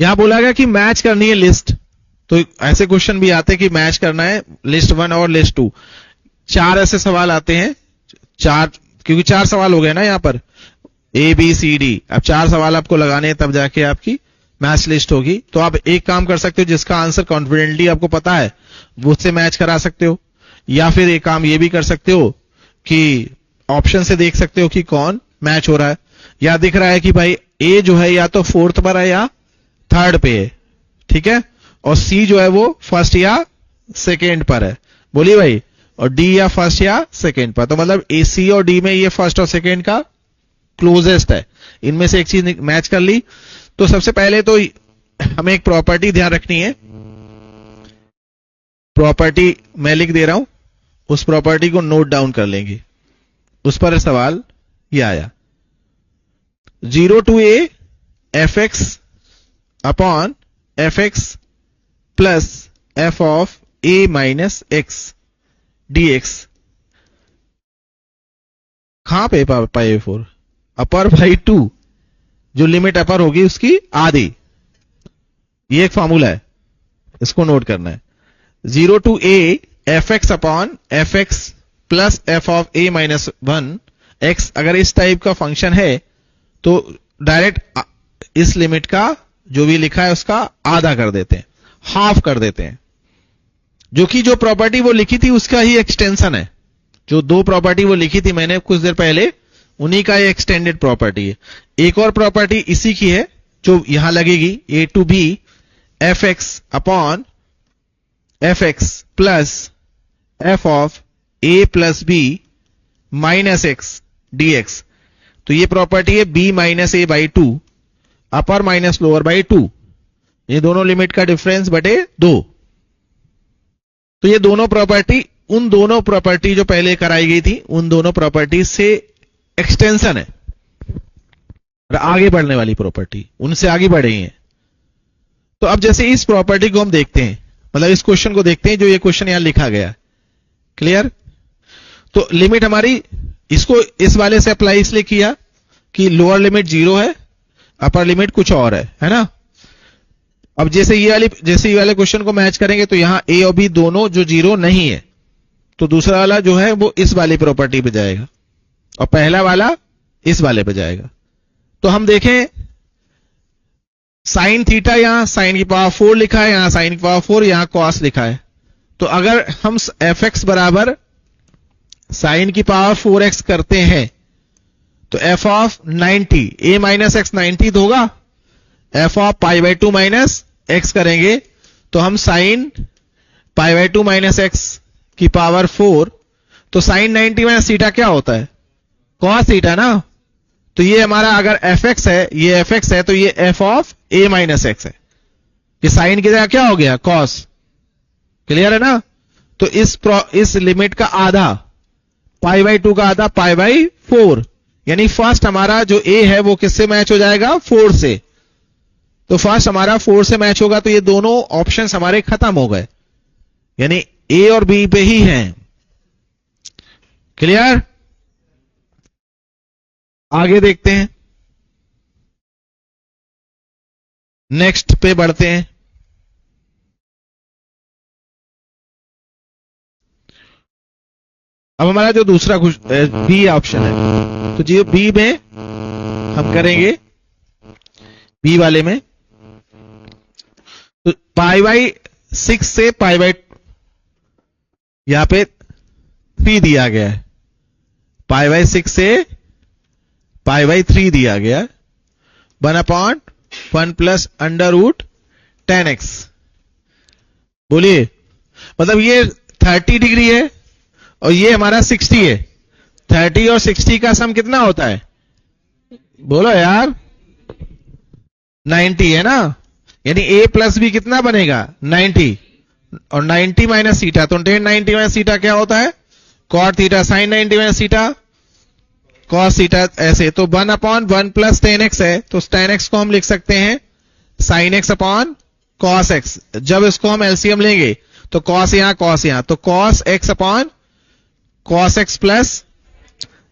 यहां बोला गया कि मैच करनी है लिस्ट, तो ऐसे क्वेश्चन भी आते हैं कि मैच करना है लिस्ट 1 और लिस्ट 2। 4 ऐसे सवाल आते हैं, 4, क्योंकि 4 सवाल हो गए ना यहां पर, ए बी सी डी। अब 4 सवाल आपको लगाने हैं, तब जाके आपकी मैच लिस्ट होगी। तो आप एक काम कर सकते हो, जिसका आंसर कॉन्फिडेंटली आपको पता है वो उससे मैच करा सकते हो, या फिर एक काम ये भी कर सकते हो कि ऑप्शन से देख सकते हो कि कौन मैच हो रहा है। या दिख रहा है कि भाई ए जो है या तो 4th पर है या 3rd पे है, ठीक है, और सी जो है वो 1st या 2nd पर है, बोलिए भाई, और डी या 1st या 2nd पर। तो मतलब ए सी और डी में ये 1st और 2nd का क्लोजेस्ट है, इनमें से एक चीज मैच कर ली। तो सबसे पहले तो हमें एक प्रॉपर्टी ध्यान रखनी है, प्रॉपर्टी मैं लिख दे रहा हूं, उस प्रॉपर्टी को नोट डाउन कर लेंगे। उस पर सवाल ये आया, 0 to a fx upon fx plus f of a minus x dx। कहां पे पाए 4 अपर बाई 2, जो लिमिट अपर होगी उसकी आधी, ये एक फॉर्मूला है, इसको नोट करना है। 0 to a fx upon fx plus f of a minus 1 x, अगर इस टाइप का फंक्शन है तो डायरेक्ट इस लिमिट का जो भी लिखा है उसका आधा कर देते हैं, हाफ कर देते हैं, जो कि जो प्रॉपर्टी वो लिखी थी उसका ही एक्सटेंशन है। जो 2 प्रॉपर्टी वो लिखी थी मैंने कुछ देर पहले, उन्हीं का ये एक्सटेंडेड प्रॉपर्टी है। एक और प्रॉपर्टी इसी की है जो यहां लगेगी, a to b fx upon fx plus f of a plus b minus x dx। तो ये प्रॉपर्टी है b minus a by 2 upper minus lower by 2, ये दोनों लिमिट का डिफरेंस बटे 2। तो ये दोनों प्रॉपर्टी उन दोनों प्रॉपर्टी जो पहले कराई गई थी उन दोनों प्रॉपर्टी से एक्सटेंशन है, और आगे बढ़ने वाली प्रॉपर्टी उनसे आगे बढ़ रही है। तो अब जैसे इस प्रॉपर्टी को हम देखते हैं, मतलब इस क्वेश्चन को देखते हैं, जो ये क्वेश्चन यहां लिखा गया, क्लियर। तो लिमिट हमारी, इसको इस वाले से अप्लाई इसलिए किया कि लोअर लिमिट 0 है, अपर लिमिट कुछ और है ना। अब जैसे ये वाले क्वेश्चन को मैच करेंगे तो यहां ए और बी दोनों जो 0 नहीं है, तो दूसरा वाला जो है वो इस वाली प्रॉपर्टी पे जाएगा और पहला वाला इस वाले पे जाएगा। तो हम देखें साइन थीटा, यहां साइन की पावर 4 लिखा है, यहां साइन की पावर 4, यहां कॉस लिखा है। तो अगर हम fx बराबर साइन की पावर 4x करते हैं तो f of 90 a minus x 90 तो होगा, f of pi by 2 minus x करेंगे तो हम sine pi by 2 minus x की पावर 4, तो साइन 90 माइनस थीटा क्या होता है, कॉस थीटा ना। तो ये हमारा अगर fx है, ये fx है, तो ये f of a minus x है, ये साइन की जगह क्या हो गया, कॉस, क्लियर है ना। तो इस लिमिट का आधा, पाई बाई 2 का आधा पाई बाई 4, यानी फर्स्ट हमारा जो a है वो किससे मैच हो जाएगा, 4 से। तो फर्स्ट हमारा 4 से मैच होगा, तो ये दोनों ऑप्शंस हमारे खत्म हो गए, यानी a और b पे ही हैं, क्लियर। आगे देखते हैं, नेक्स्ट पे बढ़ते हैं। अब हमारा जो दूसरा बी ऑप्शन है, तो जी बी में हम करेंगे, बी वाले में तो पाई बाई 6 से पाई बाई, यहां पे 3 दिया गया है, पाई बाई 6 से पाई बाई 3 दिया गया है, 1/1 प्लस अंडर रूट 10x। बोलिए, मतलब ये 30 डिग्री है और ये हमारा 60 है, 30 और 60 का सम कितना होता है, बोलो यार, 90 है ना। यानी a प्लस बी कितना बनेगा, 90, और 90 माइनस थीटा, तो 90 माइनस थीटा क्या होता है, cot theta, sine 90 minus theta cos theta, ऐसे। तो 1/1 प्लस 10x है, तो 10x को हम लिख सकते हैं sine x upon cos x। जब इसको हम एलसीएम लेंगे तो कॉस यहां, तो cos x upon cos x plus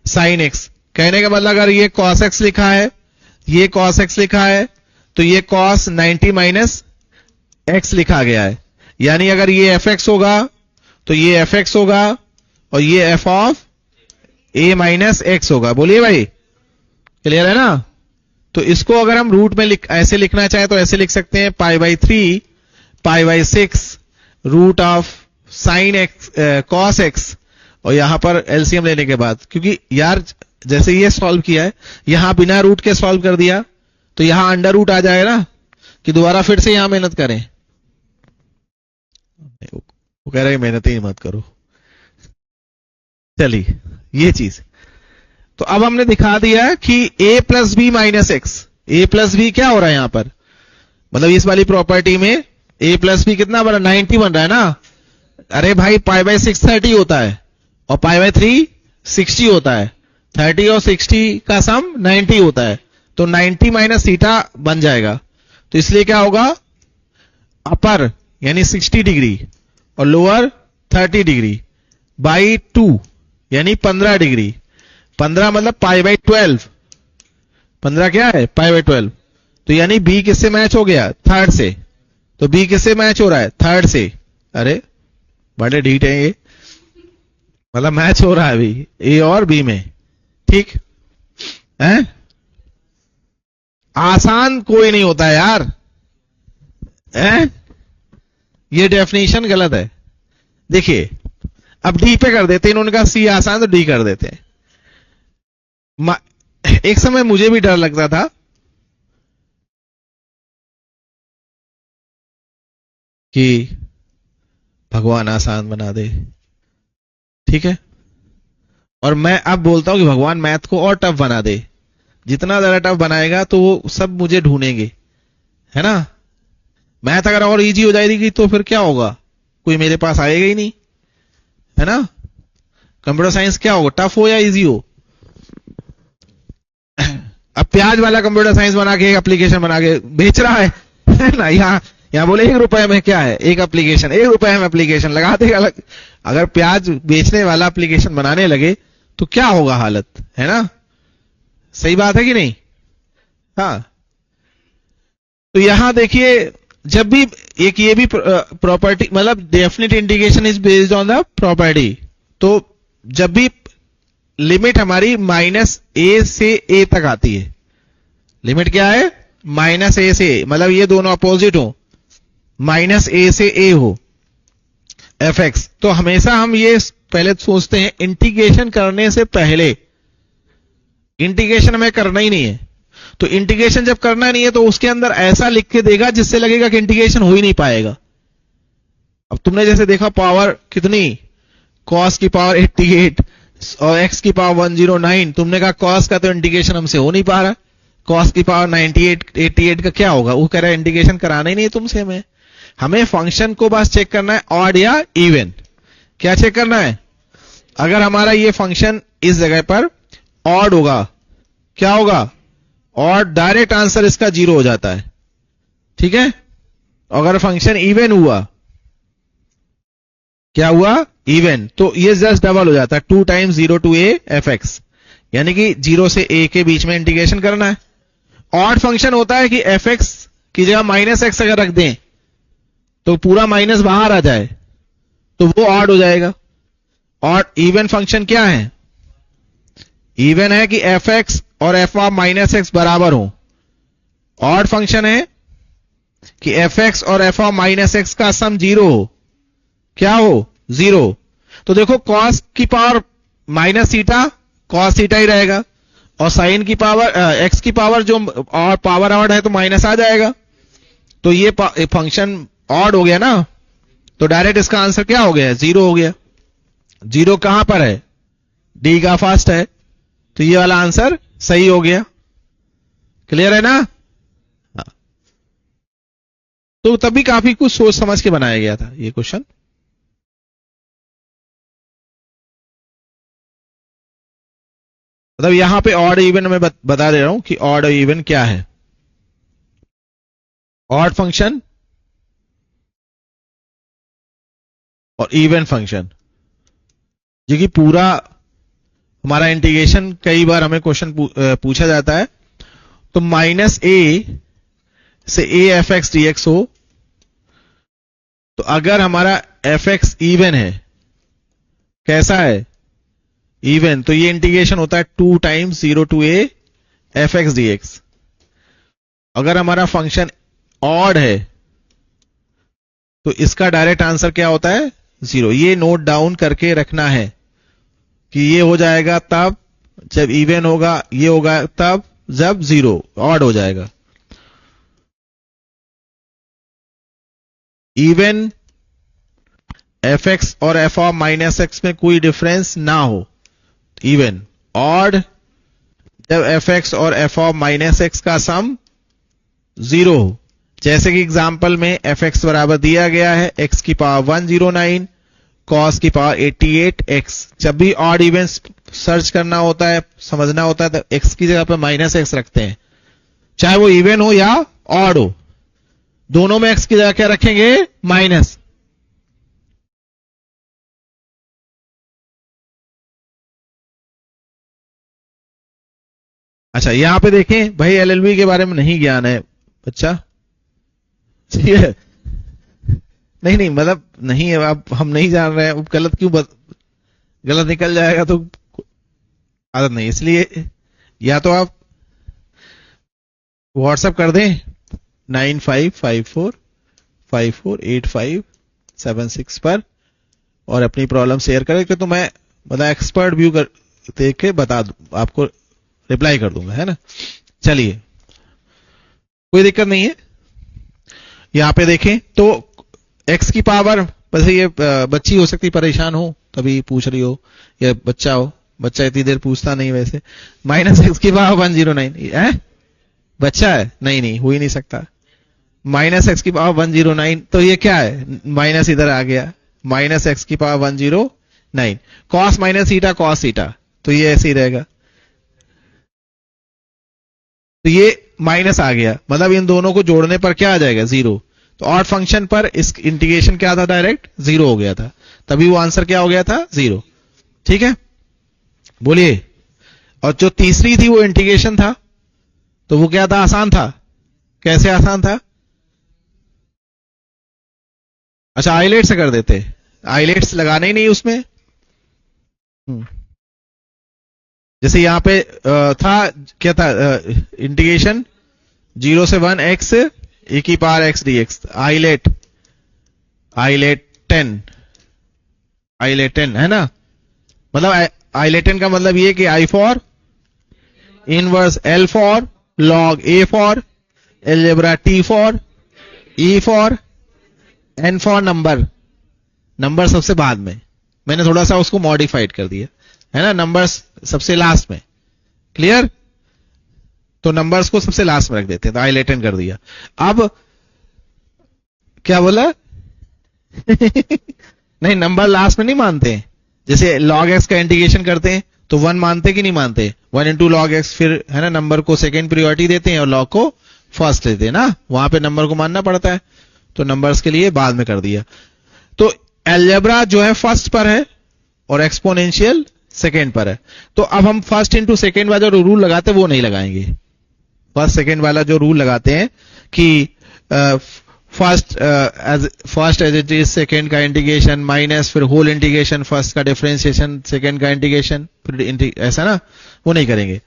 sign x। कहने का मतलब अगर ये cos x लिखा है, ये cos x लिखा है, तो ये cos 90 माइनस x लिखा गया है, यानी अगर ये fx होगा तो ये fx होगा और ये f of a minus x होगा। बोलिए भाई, क्लियर है ना? तो इसको अगर हम रूट में ऐसे लिखना चाहें तो ऐसे लिख सकते हैं, π/3 π/6 root of sine x cos x, और यहां पर एलसीएम लेने के बाद, क्योंकि यार जैसे ये सॉल्व किया है यहां बिना रूट के सॉल्व कर दिया तो यहां अंडर रूट आ जाएगा ना, कि दोबारा फिर से यहां मेहनत करें। वो कह रहे मेहनत ही मत करो। चलिए ये चीज तो अब हमने दिखा दिया कि a plus b minus x, a plus b क्या हो रहा है यहां पर, मतलब इस वाली प्रॉपर्टी में a प्लस बी कितना बना, 90 बन रहा है ना। अरे भाई π/6 30 होता है और π/3 60 होता है, 30 और 60 का सम 90 होता है, तो 90 माइनस थीटा बन जाएगा। तो इसलिए क्या होगा, अपर यानी 60 डिग्री और लोअर 30 डिग्री बाई 2 यानी 15 डिग्री। 15 मतलब π/12, 15 क्या है π/12, तो यानी बी किससे मैच हो गया, थर्ड से। तो बी किससे मैच हो रहा है, थर्ड से। अरे बड़े ढीठ है ये, मतलब मैच हो रहा है अभी ए और बी में, ठीक है। आसान कोई नहीं होता है यार, है? ये डेफिनेशन गलत है। देखिए अब डी पे कर देते हैं, इन्होंने कहा सी आसान तो डी कर देते हैं। एक समय मुझे भी डर लगता था कि भगवान आसान बना दे, ठीक है, और मैं अब बोलता हूं कि भगवान मैथ को और टफ बना दे। जितना ज्यादा टफ बनाएगा तो वो सब मुझे ढूंढेंगे, है ना। मैथ अगर और इजी हो जाएगी तो फिर क्या होगा, कोई मेरे पास आएगा ही नहीं, है ना। कंप्यूटर साइंस क्या होगा, टफ हो या इजी हो। अब प्याज वाला कंप्यूटर साइंस बना के एक एप्लीकेशन बना के बेच रहा है ना। यहाँ बोले 1 रुपए में क्या है, एक एप्लीकेशन, 1 रुपए में एप्लीकेशन लगा देगा। अगर प्याज बेचने वाला एप्लीकेशन बनाने लगे तो क्या होगा हालत, है ना। सही बात है कि नहीं। हाँ, तो यहां देखिए, जब भी एक ये भी प्रॉपर्टी, मतलब definite integration is based on the property. तो जब भी लिमिट हमारी माइनस ए से ए तक आती है, लिमिट क्या है, माइनस ए से ए, मतलब ये दोनों अपोजिट हो, माइनस ए से ए हो एफ एक्स, तो हमेशा हम ये पहले सोचते हैं इंटीग्रेशन करने से पहले, इंटीग्रेशन हमें करना ही नहीं है। तो इंटीग्रेशन जब करना नहीं है तो उसके अंदर ऐसा लिख के देगा जिससे लगेगा कि इंटीग्रेशन हो ही नहीं पाएगा। अब तुमने जैसे देखा पावर कितनी, cos की पावर 88 और x की पावर 109, तुमने कहा cos का तो इंटीग्रेशन हमसे हो नहीं पा रहा, cos की पावर 88 का क्या होगा, वो कह रहा है इंटीग्रेशन कराना ही नहीं तुमसे। हमें फंक्शन को बस चेक करना है ऑड या इवन। क्या चेक करना है, अगर हमारा ये फंक्शन इस जगह पर ऑड होगा, क्या होगा, और डायरेक्ट आंसर इसका 0 हो जाता है, ठीक है। अगर फंक्शन इवन हुआ, क्या हुआ, इवन, तो ये जस्ट डबल हो जाता है, 2 times 0 to a F x, यानी कि 0 से a के बीच में इंटीग्रेशन करना है। ऑड फंक्शन होता है कि एफ एक्स की जगह माइनस एक्स अगर रख दें तो पूरा माइनस बाहर आ जाए तो वो ऑड हो जाएगा। और इवन फंक्शन क्या है, इवन है कि एफ एक्स और एफ ऑफ माइनस एक्स बराबर हो। ऑड फंक्शन है कि एफ एक्स और एफ ऑफ माइनस एक्स का सम 0 हो, क्या हो, 0। तो देखो cos की power minus theta, cos theta ही रहेगा, और साइन की पावर x की पावर जो और पावर ऑड है तो माइनस आ जाएगा। तो ये फंक्शन ऑड हो गया ना, तो डायरेक्ट इसका आंसर क्या हो गया, 0 हो गया। 0 कहां पर है, डी का फर्स्ट है, तो ये वाला आंसर सही हो गया। क्लियर है ना। हाँ। तो तभी काफी कुछ सोच समझ के बनाया गया था ये क्वेश्चन। मतलब यहां पे ऑड इवन मैं बता दे रहा हूं कि ऑड और इवन क्या है। ऑड फंक्शन और इवन फंक्शन, जो कि पूरा हमारा इंटीग्रेशन कई बार हमें क्वेश्चन पूछा जाता है। तो माइनस ए से ए एफ एक्स डी एक्स हो, तो अगर हमारा एफ एक्स इवन है, कैसा है, इवन, तो ये इंटीग्रेशन होता है 2 times 0 to a f x d x. अगर हमारा फंक्शन ऑड है तो इसका डायरेक्ट आंसर क्या होता है, 0। ये नोट डाउन करके रखना है कि ये हो जाएगा तब जब इवन होगा, ये होगा तब जब 0 ऑड हो जाएगा। इवन एफ एक्स और एफ ऑफ माइनस एक्स में कोई डिफरेंस ना हो, इवन। ऑड जब एफ एक्स और एफ ऑफ माइनस एक्स का सम 0 हो, जैसे कि एग्जाम्पल में एफ एक्स बराबर दिया गया है एक्स की पावर 109 कॉस की पावर 88 एक्स। जब भी ऑड इवन सर्च करना होता है, समझना होता है, तो एक्स की जगह पर माइनस एक्स रखते हैं, चाहे वो इवन हो या ऑड हो, दोनों में एक्स की जगह क्या रखेंगे, माइनस। अच्छा यहां पे देखें भाई, एलएलबी के बारे में नहीं ज्ञान है बच्चा, ठीक है, नहीं मतलब नहीं है, अब हम नहीं जान रहे हैं, अब गलत क्यों गलत निकल जाएगा तो आदत नहीं, इसलिए या तो आप व्हाट्सएप कर दें 9554548576 पर और अपनी प्रॉब्लम शेयर करें, तो मैं मतलब एक्सपर्ट व्यू कर देख के बता दूं, आपको रिप्लाई कर दूंगा, है ना। चलिए कोई दिक्कत नहीं है। यहां पे देखें तो x की पावर, वैसे ये बच्ची हो सकती परेशान हो तभी पूछ रही हो, या बच्चा हो, बच्चा इतनी देर पूछता नहीं वैसे। माइनस एक्स की पावर 109 है, बच्चा है, नहीं हो ही नहीं सकता। माइनस एक्स की पावर 109, तो ये क्या है, माइनस इधर आ गया, माइनस एक्स की power 109 cos minus theta cos theta, तो ये ऐसे ही रहेगा, तो ये माइनस आ गया, मतलब इन दोनों को जोड़ने पर क्या आ जाएगा, 0। तो ऑड फंक्शन पर इस इंटीग्रेशन क्या था, डायरेक्ट 0 हो गया था, तभी वो आंसर क्या हो गया था, 0। ठीक है, बोलिए। और जो तीसरी थी वो इंटीग्रेशन था, तो वो क्या था, आसान था। कैसे आसान था, अच्छा आइलेट से कर देते, आइलेट्स लगाने ही नहीं उसमें। जैसे यहां पे था, क्या था, इंटीग्रेशन 0 से 1 एक्स e की पावर एक्स डी एक्स, आइलेट 10 है ना। मतलब आइलेट 10 का मतलब ये कि I for inverse, L for log, A for algebra, T for E for, N for number सबसे बाद में, मैंने थोड़ा सा उसको मॉडिफाइड कर दिया, है ना, नंबर्स सबसे लास्ट में, क्लियर। तो नंबर्स को सबसे लास्ट में रख देते हैं, तो आइलेटन कर दिया। अब क्या बोला नहीं, नंबर लास्ट में नहीं मानते हैं, जैसे log x का इंटीग्रेशन करते हैं तो 1 मानते कि नहीं मानते, 1 इंटू log x, फिर है ना नंबर को सेकेंड प्रियोरिटी देते हैं और log को फर्स्ट देते हैं ना, वहां पे नंबर को मानना पड़ता है, तो नंबर्स के लिए बाद में कर दिया। तो एलजेब्रा जो है फर्स्ट पर है और एक्सपोनेंशियल सेकेंड पर है, तो अब हम फर्स्ट इंटू सेकेंड वाला जो रूल लगाते हैं वो नहीं लगाएंगे। फर्स्ट सेकेंड वाला जो रूल लगाते हैं कि first as it is, second का इंटीग्रेशन माइनस, फिर होल इंटीग्रेशन, फर्स्ट का डिफरेंशिएशन, सेकेंड का इंटीग्रेशन, फिर ऐसा ना, वो नहीं करेंगे।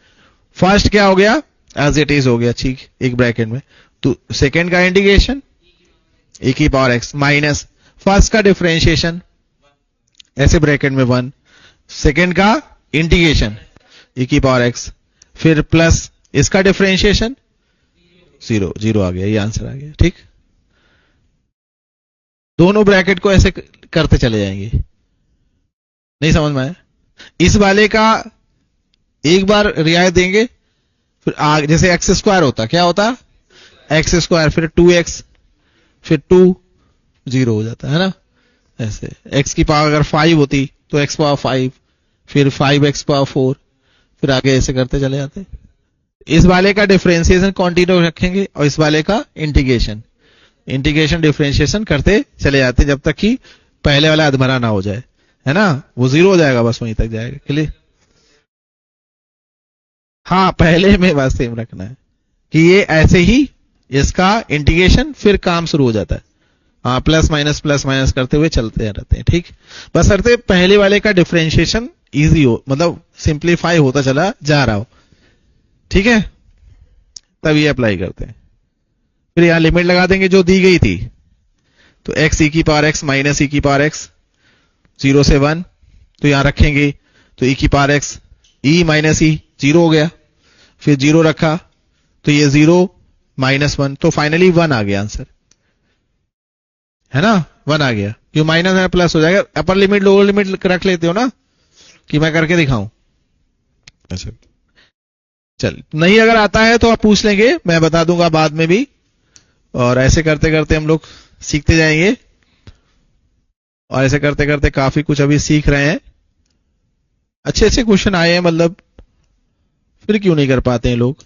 फर्स्ट क्या हो गया, एज इट इज हो गया, ठीक, एक ब्रैकेट में, तो सेकेंड का इंटीग्रेशन e की पावर x माइनस फर्स्ट का डिफरेंशिएशन ऐसे ब्रैकेट में 1, सेकेंड का इंटीग्रेशन e की पावर x, फिर प्लस इसका डिफरेंशिएशन 0 आ गया, ये आंसर आ गया। ठीक, दोनों ब्रैकेट को ऐसे करते चले जाएंगे, नहीं समझ में आया। इस वाले का एक बार रियायत देंगे, फिर आगे जैसे एक्स स्क्वायर होता, क्या होता, एक्स स्क्वायर, फिर 2x, फिर 2 0 हो जाता है ना, ऐसे। x की पावर अगर 5 होती तो x पावर 5, फिर 5x पावर 4, फिर आगे ऐसे करते चले जाते। इस वाले का डिफरेंशिएशन कंटिन्यू रखेंगे और इस वाले का इंटीग्रेशन डिफरेंशिएशन करते चले जाते जब तक कि पहले वाला अधमरा ना हो जाए, है ना, वो 0 हो जाएगा, बस वहीं तक जाएगा, क्लियर। हाँ, पहले में बस सेम रखना है कि ये ऐसे ही इसका इंटीग्रेशन, फिर काम शुरू हो जाता है। हाँ, प्लस माइनस करते हुए चलते रहते हैं। ठीक, बस करते पहले वाले का डिफरेंशिएशन इजी हो, मतलब सिंप्लीफाई होता चला जा रहा हो। ठीक है, तब ये अप्लाई करते हैं। फिर यहां लिमिट लगा देंगे जो दी गई थी, तो x e की पावर x माइनस e की पावर x 0 से 1, तो यहां रखेंगे तो e की power x e minus e 0 हो गया, फिर 0 रखा तो ये 0 माइनस 1, तो फाइनली 1 आ गया आंसर, है ना, 1 आ गया। क्यों माइनस है प्लस हो जाएगा। अपर लिमिट लोअर लिमिट रख लेते हो ना, कि मैं करके दिखाऊं। अच्छा चल, नहीं अगर आता है तो आप पूछ लेंगे, मैं बता दूंगा बाद में भी, और ऐसे करते करते हम लोग सीखते जाएंगे, और ऐसे करते करते काफी कुछ अभी सीख रहे हैं। अच्छे अच्छे क्वेश्चन आए हैं, मतलब फिर क्यों नहीं कर पाते हैं लोग।